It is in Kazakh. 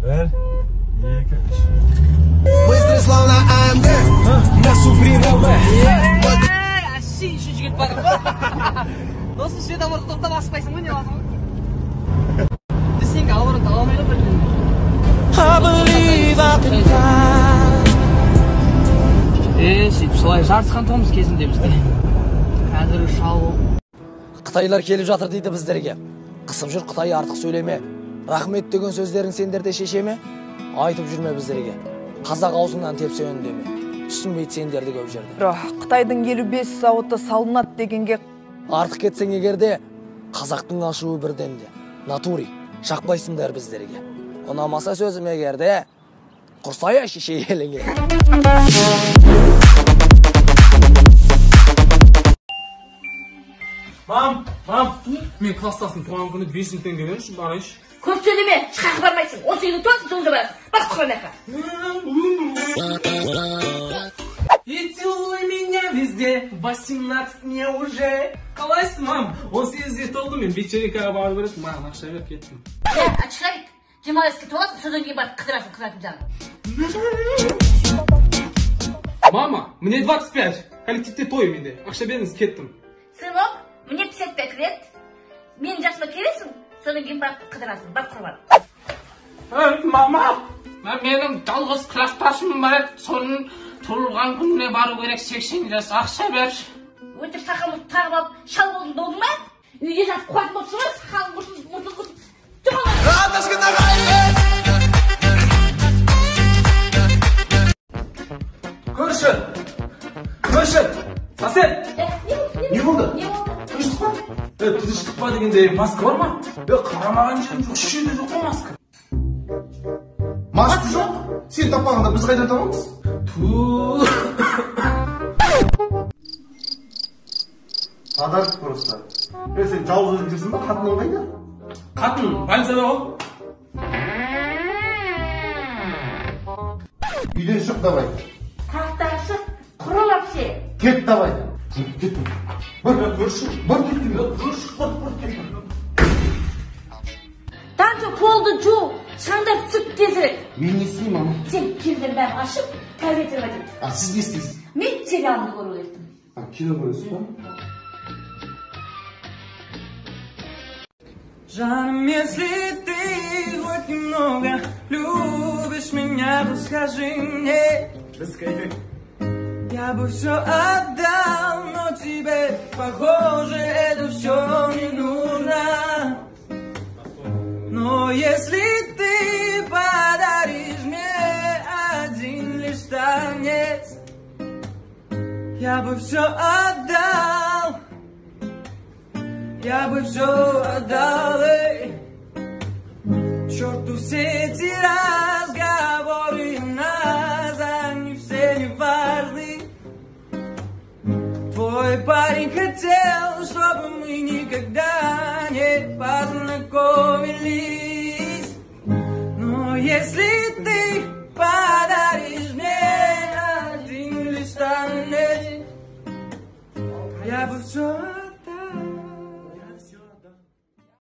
1, 2, 3. Быстрый, словно АМГ. На Supreme LB. Әшейін үшін жігіт бар. Досын светофорды тоқтап аспайсың ғой, не лазым? Сенге албырын таламайды бір. I believe I can fly. Сөйтіп солай жарысқан тұғымыз кезінде бізде. Қазір шау. Қытайлар келіп жатыр дейді біздерге. Қысып жүр Қытай артық сөйлеме. Рахмет деген сөздерің сендерде шешеме? Айтып жүрме біздерге. Қазақ аузыңнан тепсе үндеме. Түсінбейді сендерді көп жерде. Қытайдың 55 зауыты салынады дегенге Артық кетсең егерде, қазақтың ашуы бірденде. Натури, шақпайсыңдар біздерге. Ұнамаса сөзім егерде, құрсая шеше еліңе. Мам, мен класстасың туған күні 500 теңге беріңізші, барайыншы. Көп сөйлеме, шақы бармайсың. 18-ні тосын соңғы барасың. Бас құран И целуй меня везде, 18 мне уже. Қалайсың, мам? 18-де толды, мен вечеринкаға барып беретін, маған ақша беріп кеттім. Ашыға бит. 25-ке толасың, содан кейін барып қыдырасың қызатын жағын. Мама, мне 25. Коллективте той менде. Ақша беріңіз, кеттім. Сынок, мне 55 лет. Менің жасыма келесің, содан кейін барып қыдырасың. Бар құрбан. Мама, менің жалғыз класстасым бар еді, соның туылған күніне бару керек 80 жас ақша берші. Өтір сақалды тағып алып, шал болдың долдың ма? Үйде жатып қуат болып шығар, сақалың құрсын. Радость на районе. Көрші, сасен. Не болды? Тыныштық па? Тыныштық па дегенде маска бар ма? Қарамаған жерім жоқ, шешеде жоқ па маска? Маска жоқ? Сен таппағанда біз қайдан табамыз? Подарок просто. Сен жалғыз өзің жүрсің ба? Қатының қайда? Қатын, больницада ғой. Үйден шық давай. Тақтан шық, құры вообще. Кет давай. Кет. Бір кеттім. Танчо полды жу, шаңдар сүт тезірек. Мен не істеймін, мама? Сен перден бәрін ашып, тәуетер бәден. Сіз не істейсіз? Мен сериалды көру еттім. Кино көресіз ба? Жаным, если ты хоть немного любишь меня, то скажи мне. Расскажи. Я бы все отдал, но тебе, похоже, это все не нужно. Но если ты подаришь мне один лишь танец, я бы все отдал. Я бы все отдал, черту все эти разговоры нас, они все не важны. Твой парень хотел, чтобы мы никогда не познакомились. Но если ты подаришь мне один лишь танец, я бы все